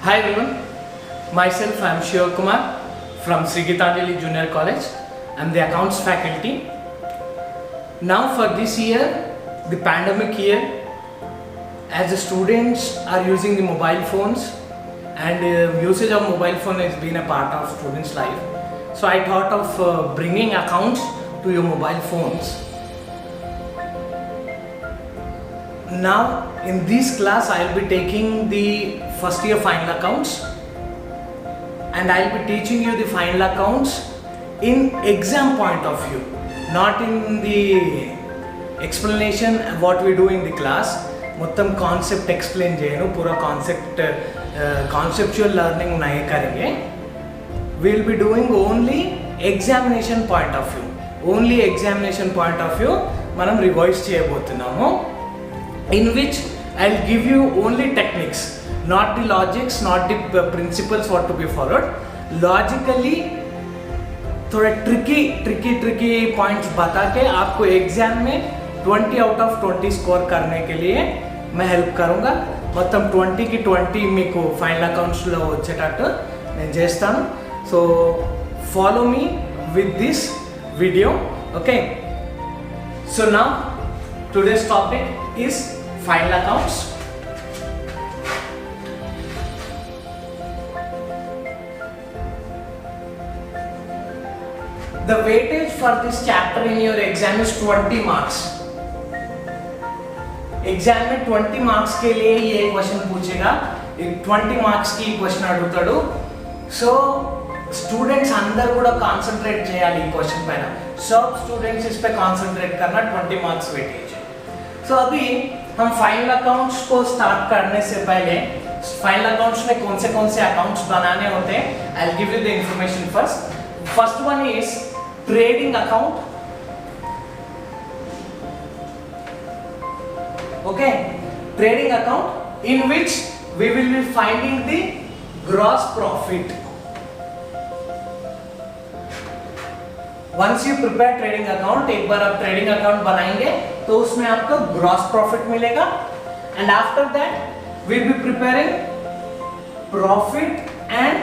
Hi everyone, myself I am Shiv Kumar from Sri Gitanjali Junior College. I am the accounts faculty. Now for this year, the pandemic year, as the students are using the mobile phones and usage of mobile phone has been a part of students' life. So I thought of bringing accounts to your mobile phones. Now in this class I will be taking the first year final accounts and I will be teaching you the final accounts in exam point of view, not in the explanation what we do in the class. Muttam concept explain jayenu, pura concept conceptual learning nahi karenge. We will be doing only examination point of view. Only examination point of view manam revise cheyabothunnamu, in which I will give you only techniques, not the logics, not the principles what to be followed. Logically थोड़े tricky points बता के आपको exam में 20 out of 20 score करने के लिए मैं help करूँगा. మొత్తం 20 की 20 మీకు ఫైనల్ అకౌంట్స్లో వచ్చేటట్టు నేను చేస్తాను. So follow me with this video. Okay, so now today's topic is final accounts. The weightage for this chapter in your exam is 20 marks. Exam में 20 मार्क्स के लिए ये क्वेश्चन पूछेगा, 20 मार्क्स की क्वेश्चन అడుగుతాడు. సో स्टूडेंट्स अंदर కూడా concentrate చేయాలి ఈ क्वेश्चन పైన. सब स्टूडेंट्स इस पे कांसंट्रेट करना, 20 मार्क्स वेटेज. सो अभी हम फाइनल अकाउंट्स को स्टार्ट करने से पहले फाइनल अकाउंट्स में कौन से अकाउंट्स बनाने होते हैं, I will give you the information first. First one is trading account. Okay, trading account in which we will be finding the gross profit. Once you prepare trading account, एक बार आप trading account बनाएंगे तो उसमें आपको gross profit मिलेगा, and after that we will be preparing profit and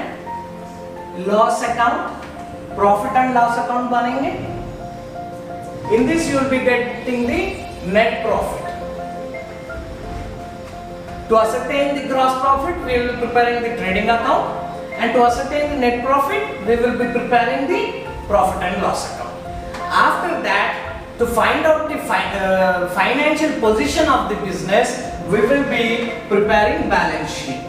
loss account. Profit and loss account बनेंगे. In this you will be getting the net profit. To ascertain the gross profit, we will be preparing the trading account, and to ascertain the net profit, we will be preparing the profit and loss account. After that, to find out the financial position of the business, we will be preparing balance sheet.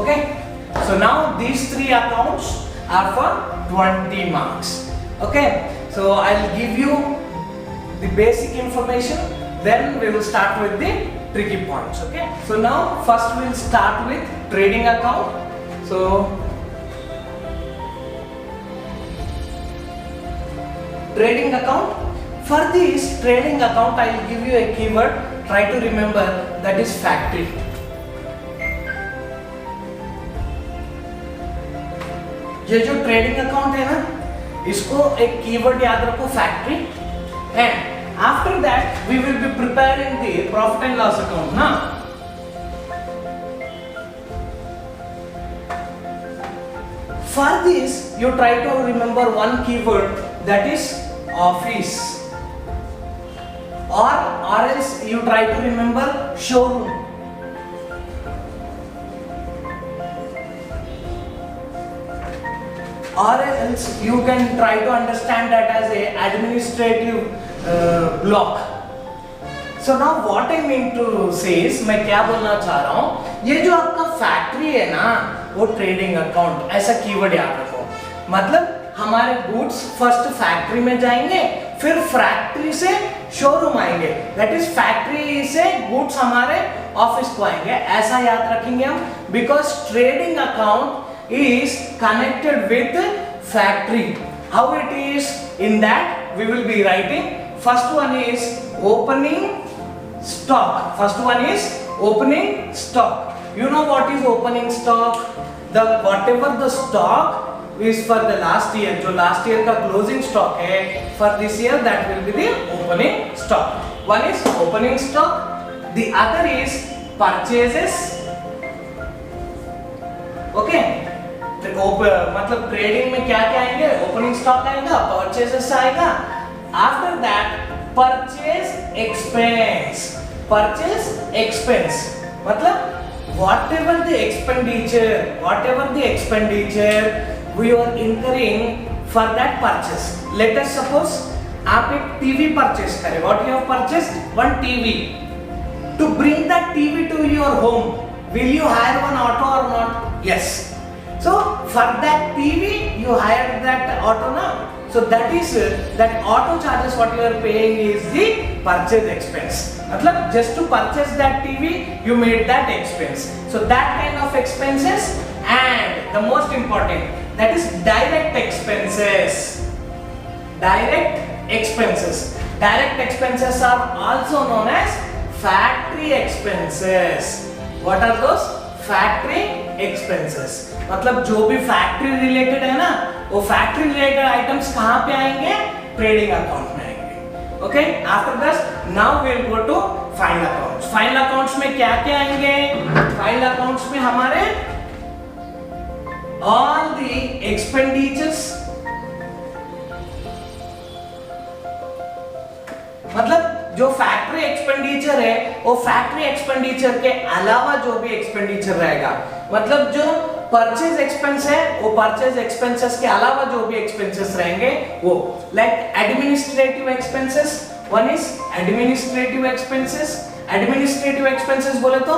Okay, so now these three accounts are for 20 marks. Okay, so I'll give you the basic information, then we will start with the tricky points. Okay, so now first we'll start with trading account. So trading account, for this trading account I will give you a keyword. Try to remember, that is factory. ये जो trading account है ना, इसको एक keyword याद रखो, factory. And after that we will be preparing the profit and loss account ना. For this you try to remember one keyword, that is office, or else you try to remember showroom. Or else you can try to understand that as a administrative block. So now what I mean to say is, मैं क्या बोलना चाह रहा हूँ, ये जो आपका factory है ना, वो ट्रेडिंग अकाउंट, ऐसा कीवर्ड याद रखो. मतलब हमारे गुड्स फर्स्ट फैक्ट्री में जाएंगे, फिर फैक्ट्री से शोरूम आएंगे, दैट इज फैक्ट्री से गुड्स हमारे ऑफिस को आएंगे, ऐसा याद रखेंगे हम. Because trading account is connected with factory. How it is, in that we will be writing. First one is opening stock. First one is opening stock. You know what is opening stock? The whatever the stock is for the last year, जो last year का closing stock है, for this year that will be the opening stock. One is opening stock the other is purchases. Okay, मतलब trading में क्या क्या आएंगे, opening stock आएगा, purchases आएगा, after that purchase expense. Purchase expense मतलब whatever the expenditure we are incurring for that purchase. Let us suppose आप एक टीवी परचेज करें. What you have purchased? One TV. To bring that TV to your home, will you hire one auto or not? Yes. So for that TV you hired that auto now. So that is that auto charges what you are paying is the purchase expense. मतलब just to purchase that TV you made that expense. So that kind of expenses, and the most important, that is direct expenses. Direct expenses. Direct expenses are also known as factory expenses. What are those? Factory expenses. मतलब जो भी factory related है ना, वो factory related items कहाँ पे आएंगे? Trading account में आएंगे. Okay, after this now we will go to final accounts. Final accounts में क्या क्या आएंगे? फाइनल अकाउंट्स में हमारे ऑल द एक्सपेंडिचर्स, मतलब जो फैक्ट्री एक्सपेंडिचर है वो फैक्ट्री एक्सपेंडिचर के अलावा जो भी एक्सपेंडिचर रहेगा, मतलब जो परचेज एक्सपेंस है वो परचेज एक्सपेंसेस के अलावा जो भी एक्सपेंसेस रहेंगे वो, like administrative expenses. One is administrative expenses. Administrative expenses बोले तो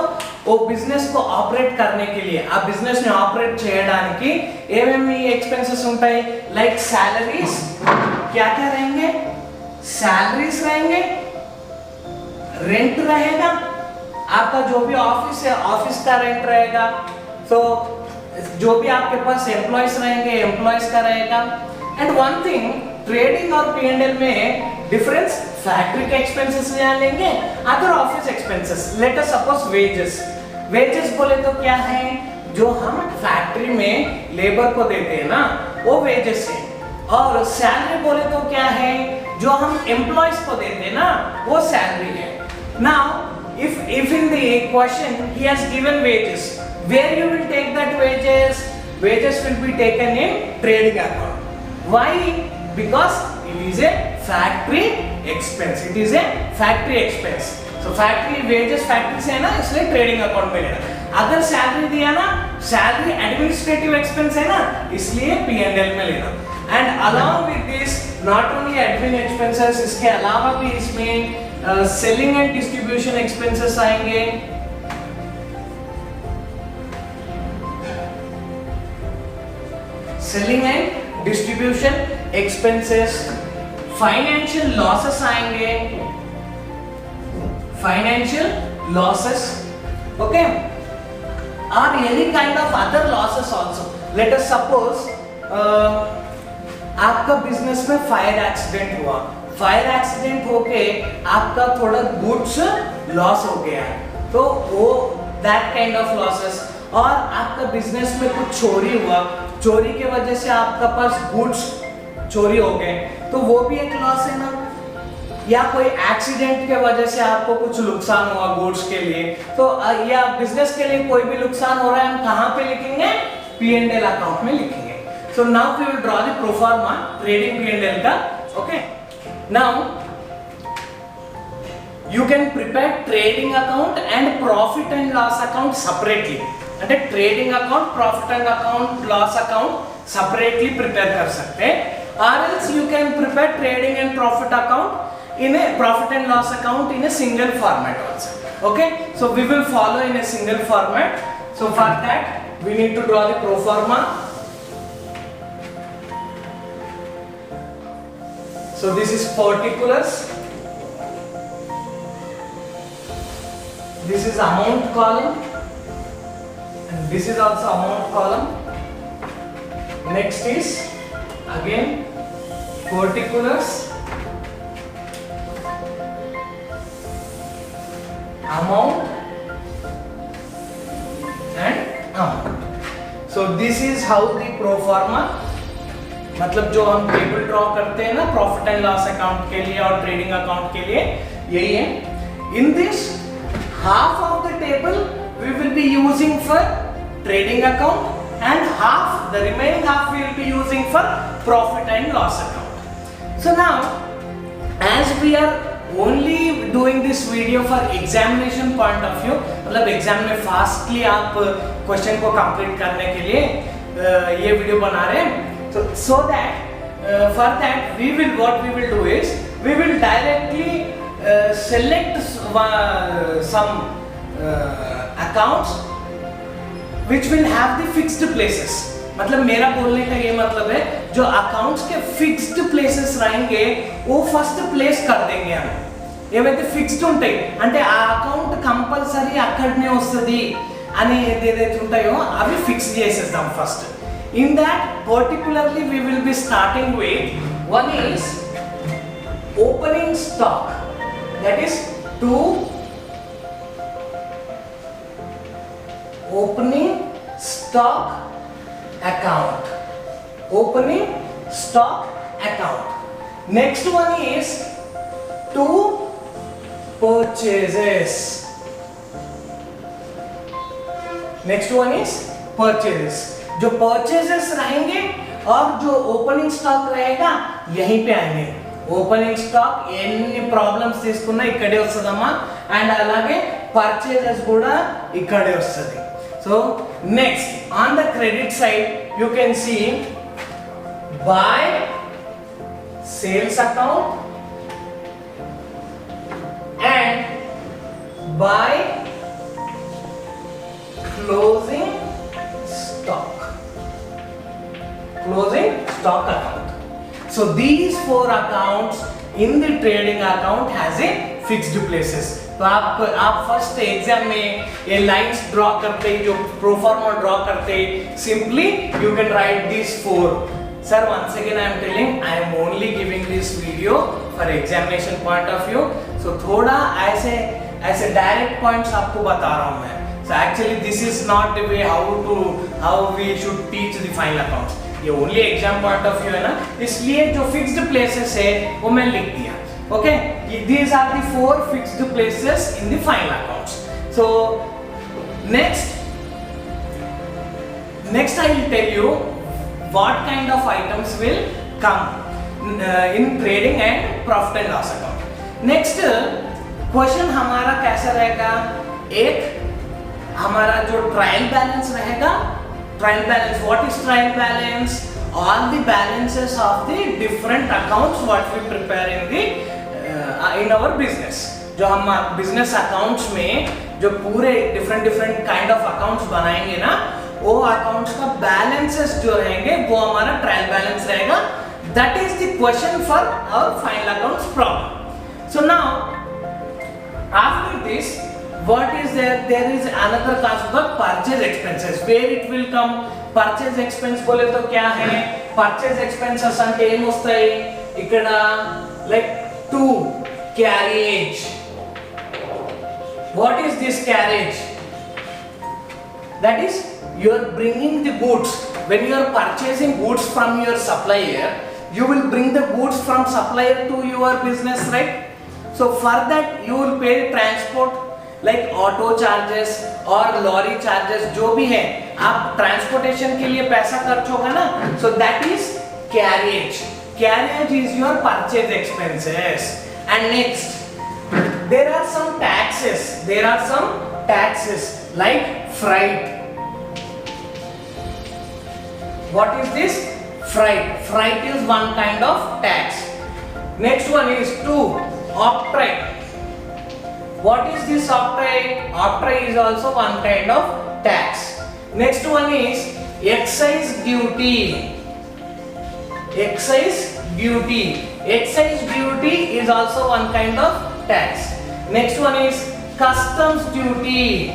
वो बिजनेस को ऑपरेट करने के लिए, ఆ బిజినెస్ ని ఆపరేట్ చేయడానికి ఏమేమి ఎక్స్‌పెన్సెస్ ఉంటాయి, లైక్ సాలరీస్. क्या क्या रहेंगे? सैलरीज रहेंगे, रेंट रहेगा, आपका जो भी ऑफिस है ऑफिस का रेंट रहेगा, तो जो भी आपके पास एम्प्लॉयज रहेंगे एम्प्लॉयज का रहेगा. एंड वन थिंग, ट्रेडिंग और P&L में डिफरेंस, फैक्ट्री के एक्सपेंसेस यहाँ लेंगे, other office expenses. Late us suppose wages. Wages बोले तो क्या है? जो हम फैक्ट्री में लेबर को देते हैं ना, वो वेजेस है. और सैलरी बोले तो क्या है? जो हम एम्प्लॉयज को देते हैं ना, वो सैलरी है. Now if in the question he has given wages, where you will take that wages? Wages will be taken in trading account. Why? Because it is a factory expense. It is a factory expense. So factory wages factory से है ना, इसलिए trading account में लेना. अगर salary दिया ना, salary administrative expense है ना, इसलिए P&L में लेना. And along with this, not only admin expenses, इसके अलावा भी इसमें सेलिंग एंड डिस्ट्रीब्यूशन एक्सपेंसेस आएंगे. Selling and distribution expenses. Financial losses आएंगे, फाइनेंशियल लॉसेस. ओके, और any kind of other losses also. Late us suppose आपका बिजनेस में fire accident हुआ, फायर एक्सीडेंट होके आपका थोड़ा गुड्स लॉस हो गया, तो वो दैट काइंड ऑफ लॉसेस. और आपका बिजनेस में कुछ चोरी हुआ, चोरी के वजह से आपका पास गुड्स चोरी हो गए, तो वो भी एक लॉस है ना. या कोई एक्सीडेंट के वजह से आपको कुछ नुकसान हुआ गुड्स के लिए, तो या बिजनेस के लिए कोई भी नुकसान हो रहा है, हम कहाँ पे लिखेंगे? P&L अकाउंट में लिखेंगे. So now we will draw the pro forma trading P&L का. Okay. Now you can prepare trading account and profit and loss account separately. అంటే trading account, profit and account, loss account separately prepare कर सकते हैं. Or else you can prepare trading and profit account in a profit and loss account in a single format also. Okay. So we will follow in a single format. So for that we need to draw the pro forma. So this is particulars, this is amount column, and this is also amount column. Next is again particulars, amount and amount. So this is how the pro forma, मतलब जो हम table draw करते हैं ना profit and loss account के लिए और trading account के लिए, यही है. In this half of the table we will be using for trading account and the remaining half we will be using for profit and loss account. So now, as we are only doing this video for examination point of view, मतलब exam में fastly आप question को complete करने के लिए ये video बना रहे हैं. So that for that we will do is we will directly select some accounts which will have the fixed places. मतलब मेरा बोलने का ये मतलब है जो अकाउंट्स के फिक्स्ड प्लेसेस रहेंगे वो फर्स्ट प्लेस कर देंगे हम. ఏవైతే ఫిక్స్డ్ ఉంటాయి అంటే ఆ అకౌంట్ కంపల్సరీ అక్కడనే వస్తుంది అని ఏదైతే ఉంటాయో అవి ఫిక్స్ చేసేద్దాం first. In that particularly we will be starting with one is opening stock, that is to opening stock account. Opening stock account. Next one is to purchases. Next one is purchases. जो purchases रहेंगे और जो opening stock रहेगा यहीं पे आएंगे. Opening stock ఎన్ని problems తీసుకున్నా ఇక్కడే వస్తుందమ్మా అండ్ అలాగే purchases కూడా ఇక్కడే వస్తుంది. So next on the credit side you can see buy sales account and buy closing stock account. So these four accounts in the trading account has a fixed places. तो आप first exam में ये lines draw करते जो proforma draw करते simply you can write this four. Sir once again I am telling I am only giving this video for examination point of view. So थोड़ा ऐसे direct points आपको बता रहा हूँ मैं. So actually this is not the way how we should teach the final accounts. ये only exam point of view है ना, इसलिए जो fixed places है वो मैं लिख दिया. Okay, these are the four fixed places in the final accounts. So next I will tell you what kind of items will come in trading and profit and loss account. Next question हमारा कैसा रहेगा, एक हमारा जो trial balance रहेगा. Trial balance, what is trial balance? All the balances of the different accounts what we prepare in our business. जो हम business accounts में जो पूरे डिफरेंट काइंड ऑफ अकाउंट्स बनाएंगे ना, वो अकाउंट्स का बैलेंसेस जो रहेंगे वो हमारा ट्रायल बैलेंस रहेगा. That is the question for our final accounts problem. So now after this what is there is another class of the purchase expenses where it will come. purchase expense बोले तो क्या है, purchase expenses అంటే ఏం వస్తాయి ఇక్కడ, like to carriage. What is this carriage? That is you are bringing the goods. When you are purchasing goods from your supplier, you will bring the goods from supplier to your business, right? So for that you will pay transport like auto charges और lorry charges जो भी है आप transportation के लिए पैसा खर्च होगा ना. So that is carriage. Carriage is your purchase expenses. And next there are some taxes like freight. What is this? Freight is one kind of tax. Next one is to octroi. What is this octroi? Octroi is also one kind of tax. Next one is excise duty. Excise duty is also one kind of tax. Next one is customs duty.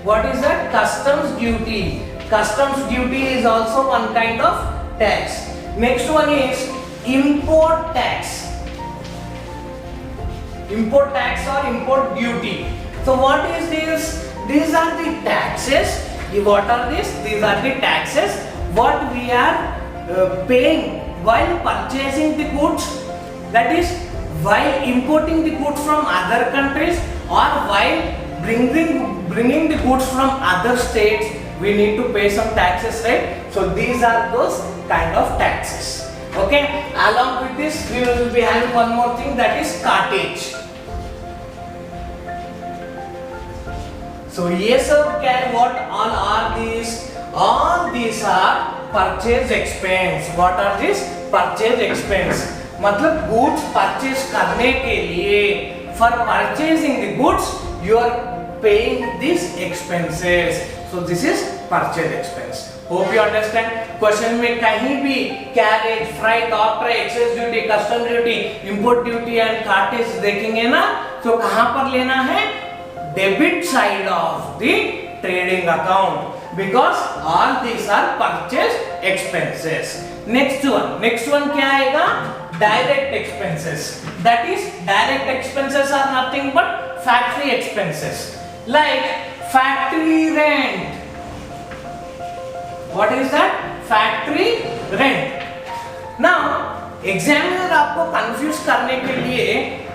What is that? Customs duty is also one kind of tax. Next one is import tax or import duty. So what is this? These are the taxes. What are these? These are the taxes what we are paying while purchasing the goods. That is while importing the goods from other countries or while bringing the goods from other states, we need to pay some taxes, right? So these are those kind of taxes. Okay, along with this we will be having one more thing, that is cartage. So yes sir, what all are these? All these are purchase expense. What are these? Purchase expense. मतलब goods purchase करने के लिए, for purchasing the goods you are paying these expenses. So this is purchase expense. Hope you understand. Question में कहीं भी carriage, freight, octroi, excise duty, custom duty, import duty and cartage देखेंगे ना, तो कहां पर लेना है? Debit side of the trading account, because all these are purchase expenses. Next one क्या आएगा? Direct expenses. That is direct expenses are nothing but factory expenses, like factory rent. What is that? Factory rent. Now, examiner आपको confuse करने के लिए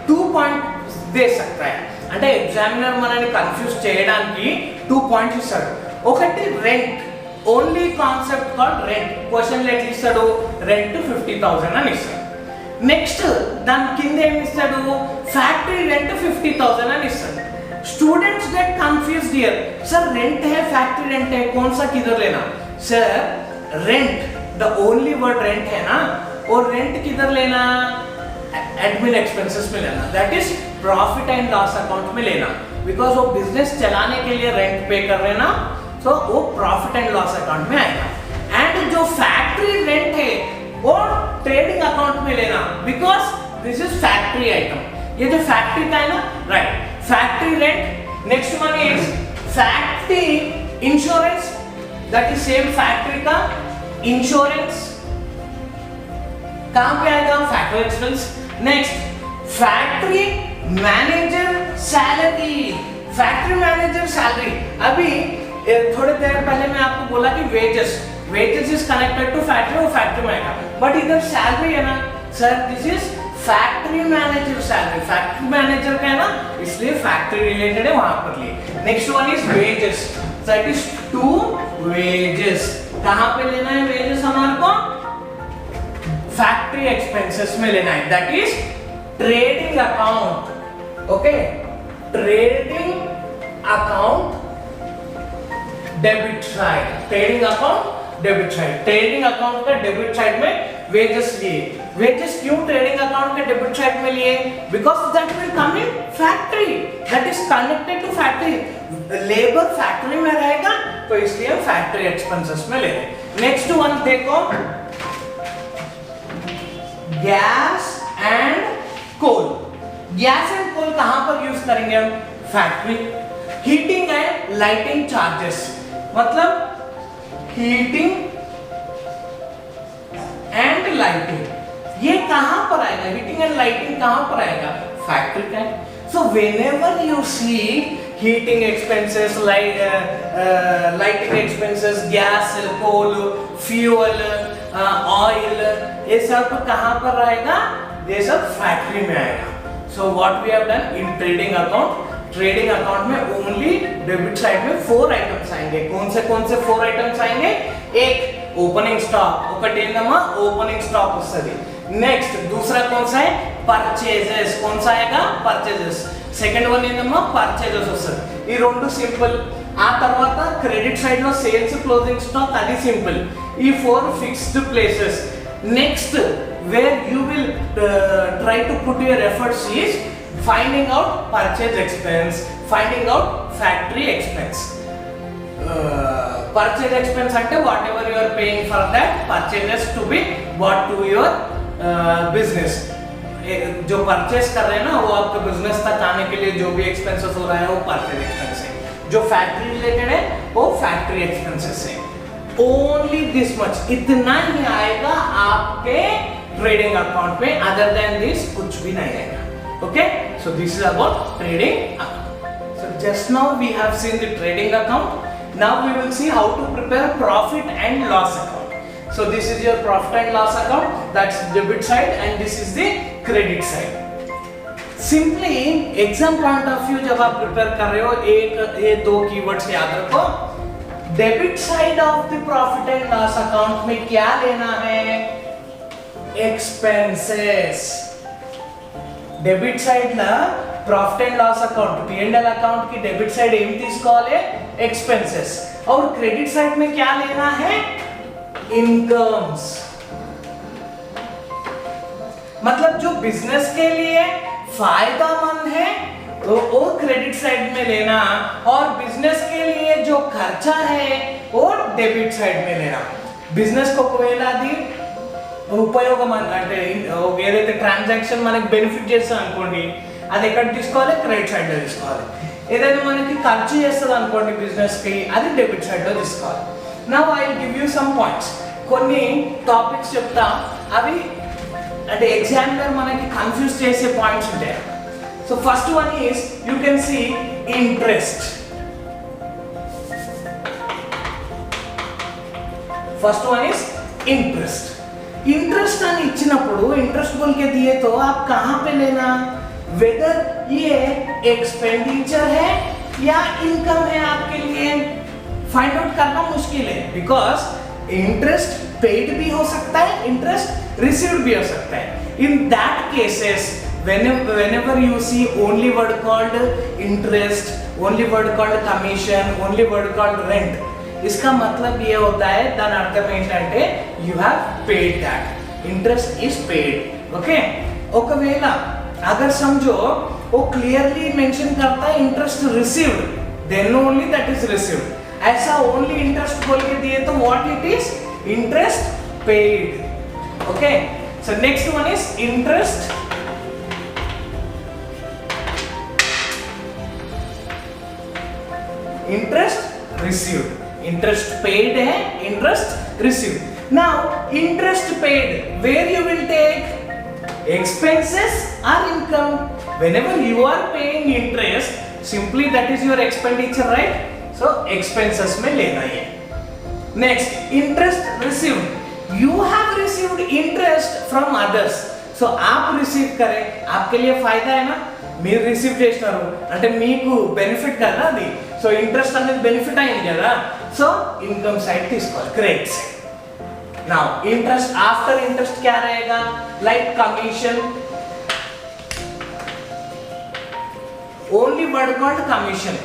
2 points दे सकता है. అంటే examiner మనని confuse చేయడానికి 2 points ఇస్తాడు. ఒకటి rent, only concept called rent. Question లో ఎట్లా ఇస్తాడు? Rent 50,000 అని ఇస్తాడు. నెక్స్ట్ దాని కింద ఏమి ఇస్తాడు? Factory rent 50,000 అని ఇస్తాడు. Students get confused here. Sir, rent है, factory rent है, कौन सा किधर लेना? Sir rent, the only word rent है ना, और रेंट किधर लेना? एडमिन एक्सपेंसेस में लेना, that is profit and loss account में लेना, बिकॉज वो बिजनेस चलाने के लिए रेंट पे कर रहे ना, तो वो प्रॉफिट एंड लॉस अकाउंट में आएगा. एंड जो फैक्ट्री रेंट है वो ट्रेडिंग अकाउंट में लेना, because this is factory item. ये जो फैक्ट्री का है ना, right, factory rent. Next one is factory insurance, that is same factory का इंश्योरेंस. कहां पे आएगा? Factory expense. Next factory manager salary. Factory manager salary, अभी थोड़ी देर पहले मैं आपको बोला कि wages is connected to factory, वो फैक्ट्री में आएगा, बट इधर सैलरी है ना sir, this is factory manager salary. Factory manager का है ना, इसलिए फैक्ट्री रिलेटेड है, वहां पर लिए. Next one is wages, that is to wages. कहां पे लेना है वेजेस हमारे को? फैक्ट्री एक्सपेंसेस में लेना है, that is trading account. Okay, trading account debit side, trading account debit side. Trading account का डेबिट साइड में वेजेस लिए. वेजेस क्यों ट्रेडिंग अकाउंट के डेबिट साइड में लिए? Because that will come in factory, that is connected to factory. Labour factory में रहेगा, तो इसलिए हम फैक्ट्री एक्सपेंसेस में ले रहे हैं. नेक्स्ट वन देखो, gas and coal. Gas and coal कहां पर यूज करेंगे हम? Factory. Heating and lighting charges, मतलब हीटिंग एंड लाइटिंग, ये कहां पर आएगा? हीटिंग एंड लाइटिंग कहां पर आएगा? फैक्ट्री का. So whenever you see heating expenses, lighting expenses, gas, coal, fuel, oil, ये सब कहाँ पर रहेगा? ये सब फैक्ट्री में आएगा. So what we have done in trading account में only डेबिट साइड में 4 आइटम्स आएंगे. कौन से 4 आइटम्स आएंगे? एक ओपनिंग स्टॉक, ఒకటేందమ్మా ओपनिंग स्टॉक వస్తది. नेक्स्ट दूसरा कौन सा है? परचेजेस. कौन सा आएगा? परचेजेस. సెకండ్ వన్ ఏందమ్మా? పర్చేజెస్ వస్తుంది. ఈ రెండు సింపుల్. ఆ తర్వాత క్రెడిట్ సైడ్ లో సేల్స్, క్లోజింగ్ స్టాక్, అది సింపుల్. ఈ 4 fixed places. Next where you will try to put your efforts is finding out purchase expense, finding out factory expense. Purchase expense అంటే whatever you are paying for that పర్చేजेस to be bought to your business. जो purchase कर रहे हैं ना, वो आपके business तक आने के लिए जो भी एक्सपेंसेस हो रहा है वो परचेज एक्सपेंस है. जो फैक्ट्री रिलेटेड है वो फैक्ट्री एक्सपेंसेस है. ओनली दिस मच, इतना ही आएगा आपके ट्रेडिंग अकाउंट में. अदर देन दिस कुछ भी नहीं आएगा. Okay, so this is about trading account. So just now we have seen the trading account. Now we will see how to prepare profit and loss account. So this is your profit and loss account, that's debit side, and this is the credit side. Simply exam point of view जब आप prepare कर रहे हो, ये दो keywords याद रखो। Debit side of the profit and loss account में क्या लेना है? एक्सपेंसेस। डेबिट साइड ना profit and loss account P&L account की डेबिट साइड ఏం తీసుకోవాలి? एक्सपेंसेस। और क्रेडिट साइड में क्या लेना है? इनकम्स। मतलब जो बिजनेस के लिए फायदेमंद है वो क्रेडिट साइड में लेना, और बिजनेस के लिए जो खर्चा है वो डेबिट साइड में लेना। బిజినెస్ కు ఒకవేళ అది ఉపయోగం అంటే ఏదైతే ట్రాన్సాక్షన్ మనకి బెనిఫిట్ చేస్తుంది అనుకోండి, అది ఎక్కడ తీసుకోవాలి? క్రెడిట్ సైడ్ లో తీసుకోవాలి. ఏదైనా మనకి ఖర్చు చేస్తుంది అనుకోండి బిజినెస్ కి, అది డెబిట్ సైడ్ లో తీసుకోవాలి. Now I will give you some points. కొన్ని టాపిక్స్ చెప్తా, అవి అంటే ఎగ్జామినర్ మనకి కన్ఫ్యూజ్ చేసే పాయింట్స్ ఉంటాయి. So first one is you can see interest. First one is interest. Interest అని ఇచ్చినప్పుడు इंटरेस्ट बोल के दिए तो आप कहां पे लेना? वेदर ये एक्सपेंडिचर है या इनकम है आपके लिए फाइंड आउट करना मुश्किल है, बिकॉज इंटरेस्ट पेड भी हो सकता है, इंटरेस्ट रिसीव्ड भी हो सकता है. In that cases whenever you see only word called interest, only word called commission, only word called rent, इसका मतलब ये होता है दान अर्थम ఏంటంటే you have paid that, interest is paid. Okay, ఒకవేళ अगर समझो वो क्लियरली मेंशन करता है interest received, then only that is received. ऐसा only interest बोल के दिए तो what it is? interest paid. Okay, so next one is interest received. Interest paid है, interest received. Now interest paid, where you will take? Expenses और income. Whenever you are paying interest, simply that is your expenditure, right? So expenses में लेना है. Next, interest received. You have received interest from others. So आप receive करें, आपके लिए फायदा है ना, మీరు రిసీవ్ చేస్తారు అంటే మీకు బెనిఫిట్ కదా అది. సో ఇంట్రెస్ట్ అనేది బెనిఫిట్ అయింది కదా, సో इनकम साइड తీసుకోవాలి, credit side. Now interest, after interest क्या रहेगा? Like commission. Only word called commission,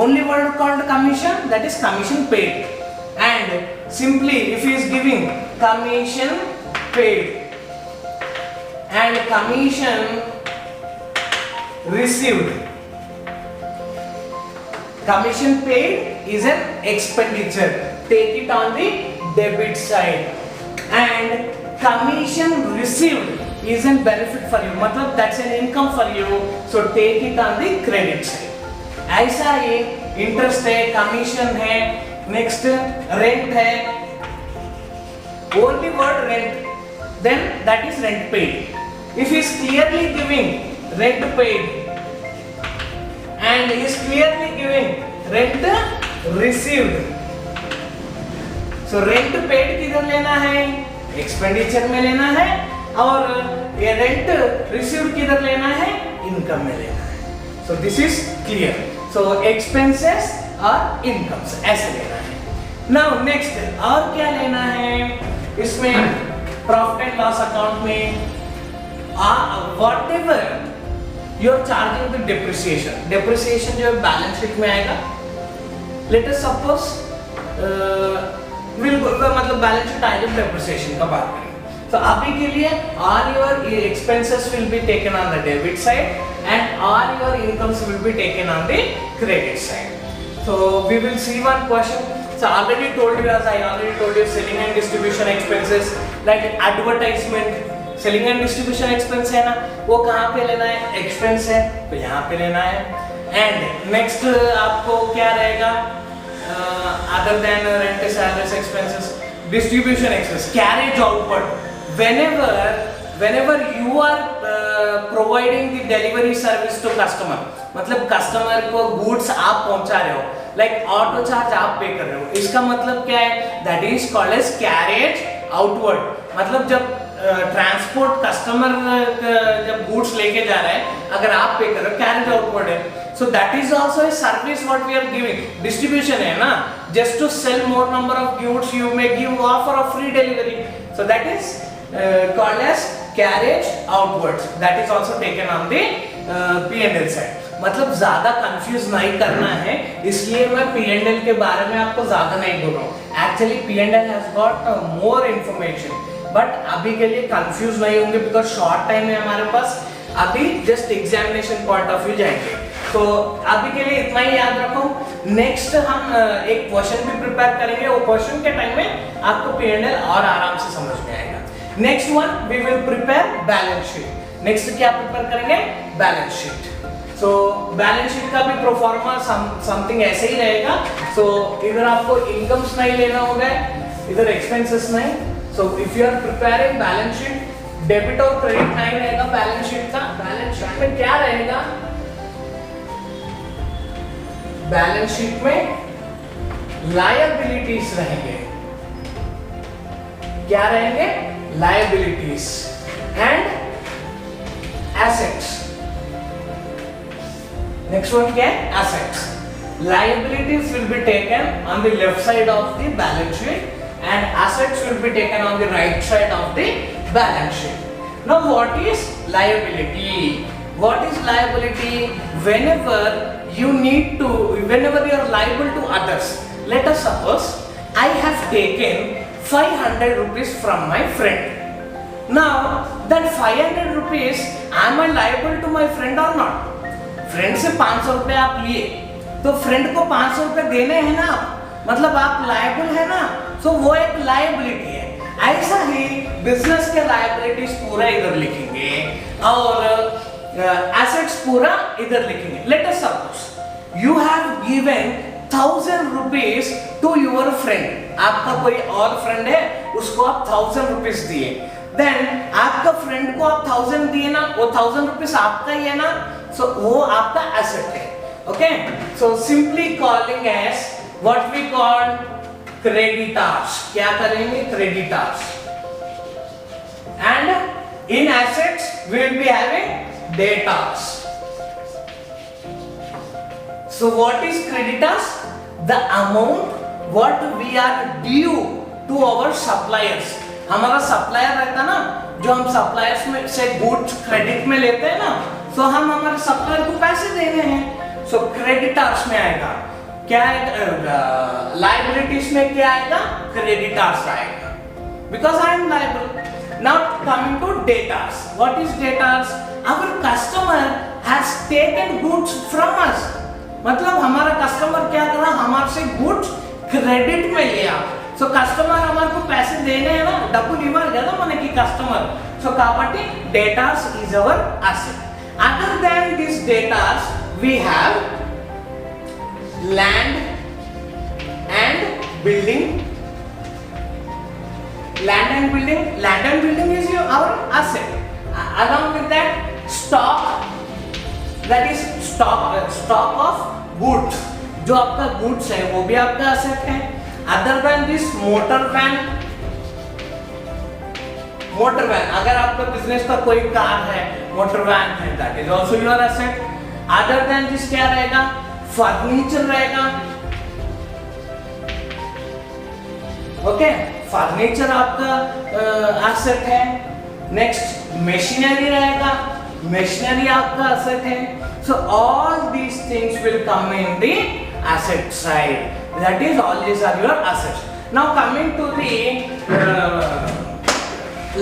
only word called commission, that is commission paid. And simply if he is giving commission paid and commission received, commission paid is an expenditure, take it on the debit side, and commission received is an benefit for you, मतलब that's an income for you, so take it on the credit side. ऐसा ही interest है, commission है, next rent है, only word rent, then that is rent paid. If he is clearly giving rent paid and he is clearly giving rent received, so rent paid किधर लेना है? Expenditure में लेना है, और ये रेंट रिसीव्ड किधर लेना है? इनकम में लेना है. So this is clear. So expenses और incomes ऐसे लेना है. Now next, और क्या लेना है इसमें? प्रॉफिट एंड लॉस अकाउंट में whatever you are charging the depreciation, depreciation जो है बैलेंस शीट में आएगा. Let us suppose मतलब बैलेंस शीट आएगा depreciation का बात करें, तो अभी के लिए all your expenses will be taken on the debit side and all your incomes will be taken on the credit side. So we will see one question. So already told you, as I already told you, selling and distribution expenses like advertisement, selling and distribution expense है ना, वो कहाँ पे लेना है? Expense है, तो यहाँ पे लेना है. एंड नेक्स्ट आपको क्या रहेगा? Other than rent, salaries, expenses, distribution expense, carriage outward. whenever you are providing the delivery service to customer, मतलब कस्टमर को गुड्स आप पहुंचा रहे हो, लाइक ऑटो चार्ज आप पे कर रहे हो, इसका मतलब क्या है? That is called as carriage outward. मतलब जब ट्रांसपोर्ट कस्टमर जब गुड्स लेके जा रहा है, अगर आप पे करो, कैरेज आउटवर्ड है, so that is also a service what we are giving. Distribution है ना, just to sell more number of goods you may give offer of free delivery, so that is called as carriage outwards. That is also taken on the P&L side. मतलब ज्यादा confuse नहीं करना है, इसलिए मैं P&L के बारे में आपको ज्यादा नहीं बोल रहा हूँ. Actually P&L has got more information, but अभी के लिए कंफ्यूज नहीं होंगे बिकॉज शॉर्ट टाइम है हमारे पास. अभी just examination point of view जाएंगे, तो अभी के लिए इतना ही याद रखो. नेक्स्ट हम एक क्वेश्चन भी प्रिपेयर करेंगे, वो क्वेश्चन के टाइम में आपको P&L और आराम से समझ में आएगा. Next one we will prepare balance sheet. Next क्या प्रिपेयर करेंगे? Balance sheet. So balance sheet का भी प्रोफॉर्मा समथिंग ऐसे ही रहेगा. सो इधर आपको इनकम्स नहीं लेना होगा, इधर एक्सपेंसेस नहीं. So if you are preparing balance sheet, debit और क्रेडिट नहीं रहेगा बैलेंस शीट का. बैलेंस शीट में क्या रहेगा? बैलेंस शीट में लायबिलिटीज रहेंगे. क्या रहेंगे? Liabilities and assets. Next one क्या है? Assets. Liabilities will be taken on the left side of the balance sheet and assets will be taken on the right side of the balance sheet. Now what is liability? What is liability? Whenever you are liable to others. Let us suppose I have taken 500 rupees from my friend. Now that 500 rupees, am I liable to my friend or not? Friend से 500 रुपए आप लिए, तो friend को 500 रुपए देने हैं ना, मतलब आप लायबल है ना. सो वो एक लायबिलिटी है. ऐसा ही बिजनेस के लायबिलिटीज पूरा इधर लिखेंगे और एसेट्स पूरा इधर लिखेंगे. Let us suppose you have given 1000 rupees to your friend. आपका कोई और फ्रेंड है, उसको आप 1000 रुपीज दिए. देन आपका फ्रेंड को आप 1000 दिए ना, वो 1000 रुपीज आपका ही है ना, सो वो आपका एसेट है. Okay, so simply calling as what we call creditors. क्या करेंगे? Creditors. And in assets we will be having debtors. So what is creditors? The amount what we are due to our suppliers. हमारा supplier रहता ना, जो हम suppliers में से goods credit में लेते हैं ना, तो हम हमारे सप्लायर को पैसे देने हैं. सो क्रेडिटर्स में आएगा क्या आएगा? लायबिलिटीज में क्या आएगा? क्रेडिटर्स आएगा, because I am liable. Now coming to debtors. What is debtors? Our customer has taken goods from us. मतलब हमारा कस्टमर क्या कर रहा? हमारे से गुड्स क्रेडिट में लिया. सो कस्टमर हमारे को पैसे देने हैं ना, डब्बू इव्వాలి కదా మనకి కస్టమర్. సో కాబట్టి datas is our asset. Other than these debtors, we have land and building. Land and building is our asset. Along with that, stock, that is stock of goods. जो आपका goods है वो भी आपका asset है. Other than this, motor van, अगर आपका business का कोई कार है, मोटर वैन है, that is also your asset. Other than this क्या रहेगा? फर्नीचर रहेगा. ओके, फर्नीचर आपका एसेट है. नेक्स्ट मशीनरी रहेगा, मशीनरी आपका एसेट है. So all these things will come in the asset side. That is all these are your assets. Now coming to the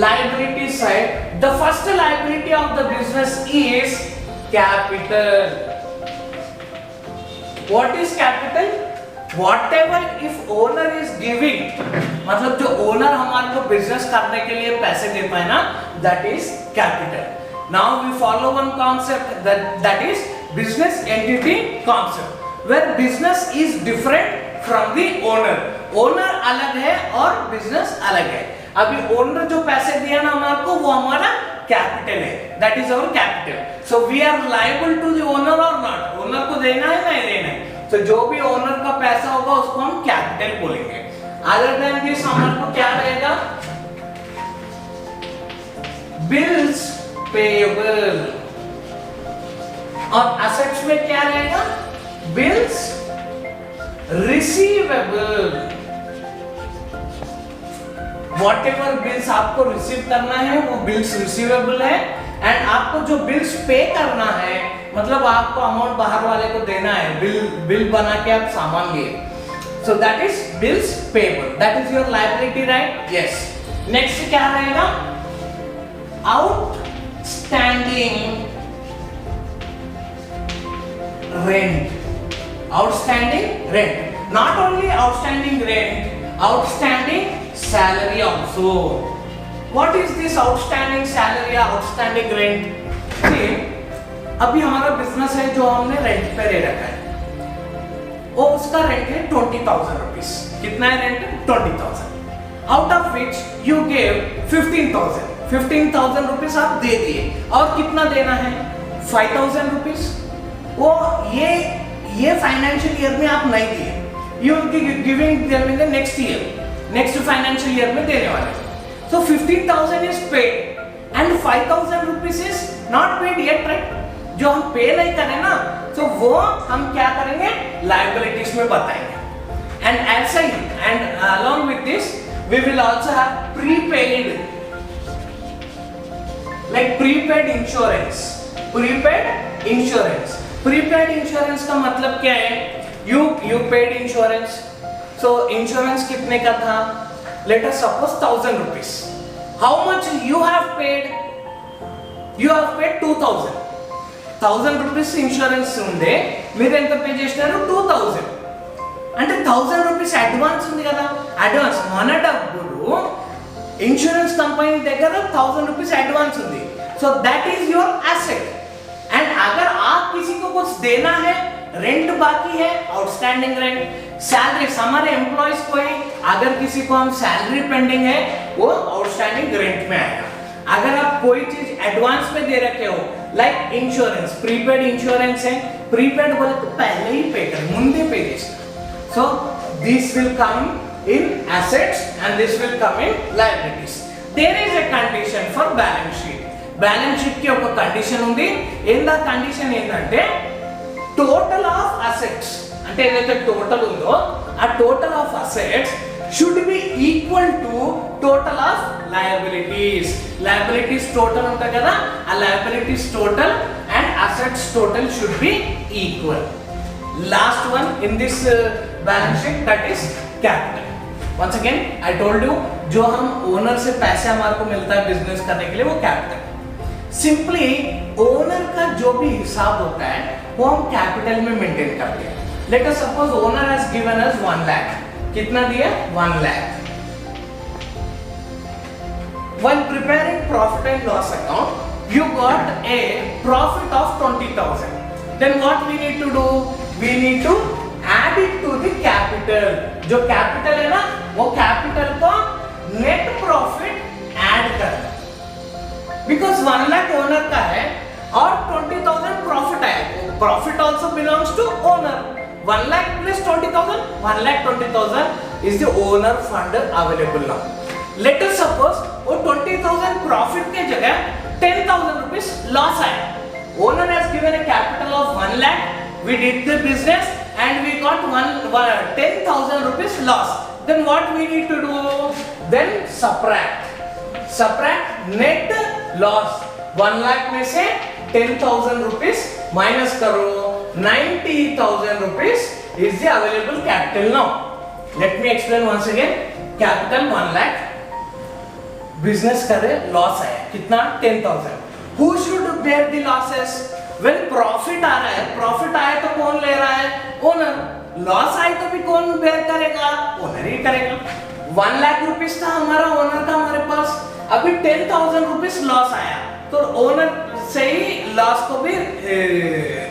liability side, the first liability of the business is capital. What is capital? Whatever if owner is giving, मतलब जो owner हमारे को business करने के लिए पैसे देता है ना, that is capital. Now we follow one concept that is business entity concept, where business is different from the owner. Owner अलग है और business अलग है. अभी ओनर जो पैसे दिया ना हमारे को, वो हमारा कैपिटल है. That is our capital. So we are liable to the owner और नॉट. ओनर को देना है नहीं देना है. तो जो भी ओनर का पैसा होगा उसको हम कैपिटल बोलेंगे. अदर देन दिस हमारे को क्या रहेगा? Bills payable. और असेट्स में क्या रहेगा? Bills receivable. व्हाटएवर बिल्स आपको रिसीव करना है वो बिल्स रिसीवेबल है, एंड आपको जो बिल्स पे करना है मतलब आपको अमाउंट बाहर वाले को देना है, बिल बना के आप सामान लिए, so that is bills payable, that is your liability, right? Yes. Next क्या रहेगा? Outstanding rent. Outstanding rent. Not only outstanding rent, outstanding salary also. What is this outstanding salary or outstanding rent? See, अभी हमारा business है जो हमने rent पे ले रखा है, वो उसका रेंट है 20,000 रुपीज। कितना है rent? 20,000। Out of which you gave 15,000। 15,000 rupees आप दे दिए, और कितना देना है? 5,000 रुपीज। वो ये फाइनेंशियल ईयर में आप नहीं दिए, you will be giving them in the next year, next financial year में देने वाले। सो 15,000 is paid and 5,000 rupees is not paid yet, right? जो हम पे नहीं करें ना, तो वो हम क्या करेंगे? लायबिलिटीज में बताएंगे। एंड ऐसा ही, and along with this we will also have prepaid, like prepaid insurance. Prepaid insurance, prepaid insurance का मतलब क्या है? You paid insurance, so insurance कितने का था? Let us suppose 1,000 rupees. How much you have paid? You have paid 2,000। 1,000 rupees insurance ఉండే, మీరు ఎంత పే చేసినారు? 2,000. అంటే 1,000 రూపీస్ అడ్వాన్స్ ఉంది కదా, అడ్వాన్స్ మన డబ్బులు ఇన్సూరెన్స్ కంపెనీ దగ్గర 1,000 రూపీస్ అడ్వాన్స్ ఉంది, so that is your asset. And अगर आप किसी को कुछ देना है, रेंट बाकी है, आउटस्टैंडिंग रेंट, सैलरी, हमारे एम्प्लॉइज कोई अगर किसी को हम सैलरी पेंडिंग है, वो आउटस्टैंडिंग रेंट में आएगा। अगर आप कोई चीज एडवांस में दे रखे हो, लाइक इंश्योरेंस, प्रीपेड इंश्योरेंस है, प्रीपेड बोले तो पहले ही पे कर, मुंदे पे చేస్తా, so this will come in assets and this will come in liabilities. There is a condition for balance sheet. balance sheet కి ఒక కండిషన్ ఉంది. ఏందా కండిషన్? ఏంటంటే టోటల్ ఆఫ్ అసెట్స్, అంటే ఏదైతే టోటల్ ఉందో ఆ total of assets should be equal to total of liabilities. Liabilities total ఉంటా కదా, ఆ liabilities total and assets total should be equal. Last one in this balance sheet, that is capital. Once again I told you, जो हम owner से पैसे हमारे को मिलता है बिजनेस करने के लिए, वो कैपिटल। सिंपली ओनर का जो भी हिसाब होता है वो हम कैपिटल में मेंटेन करते हैं। Late us suppose owner has given us 1 lakh. कितना दिया? 1 lakh. While preparing profit and loss account, you got a profit of 20,000. Then what we need to do? We need to add it to the capital. जो capital है ना, वो capital को net profit add करना। Because 1 lakh owner का है और 20,000 profit आया, profit also belongs to owner. 1 lakh plus 20,000, 1,20,000 is the owner fund available now. Let us suppose वो 20,000 profit के जगह 10,000 rupees loss आया। Owner has given a capital of 1 lakh, we did the business and we got 10,000 rupees loss. Then what we need to do? Then subtract net loss। 1 lakh में से 10,000 rupees minus करो, 90,000 rupees is the available capital now. Let me explain once again. Capital 1 lakh, business करे, loss आया, कितना? 10,000. Who should bear the losses? When profit आ रहा है, profit आया तो कौन ले रहा है? Owner. Loss आया तो भी कौन bear करेगा? Owner ही करेगा। 1 लाख रुपीस था हमारा ओनर का हमारे पास, अभी 10,000 रुपीस लॉस आया, तो ओनर से ही लॉस को भी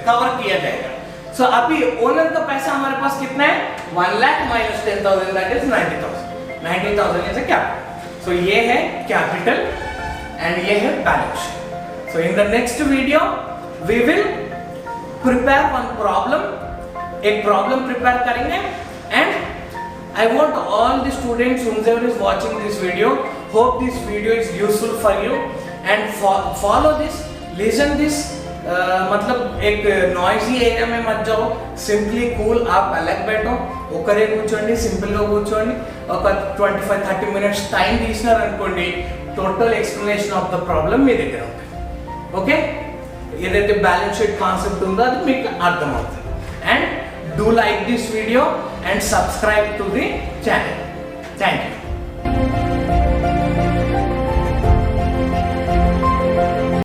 कवर किया जाएगा। सो अभी ओनर का पैसा हमारे पास कितना है? 1 lakh minus 10,000, that is 90,000। 90,000 is a capital. So ये है कैपिटल एंड ये है balance sheet. So in the next video we will prepare one problem, एक प्रॉब्लम प्रिपेयर करेंगे, and I want all the students whoever is watching this video, hope this video is useful for you. And follow this, listen this. मतलब एक noisy area में मत जाओ, simply cool आप अलग बैठो, ఒకరే కూర్చోండి, సింపుల్గా కూర్చోండి, ఒక 25-30 మినిట్స్ టైం తీసినారనుకోండి, total explanation of the problem మీ దగ్గర ఉంటుంది. ఓకే, ఏదైతే బ్యాలెన్స్ షీట్ కాన్సెప్ట్ ఉందో అది మీకు అర్థమవుతుంది. And do like this video and subscribe to the channel. Thank you.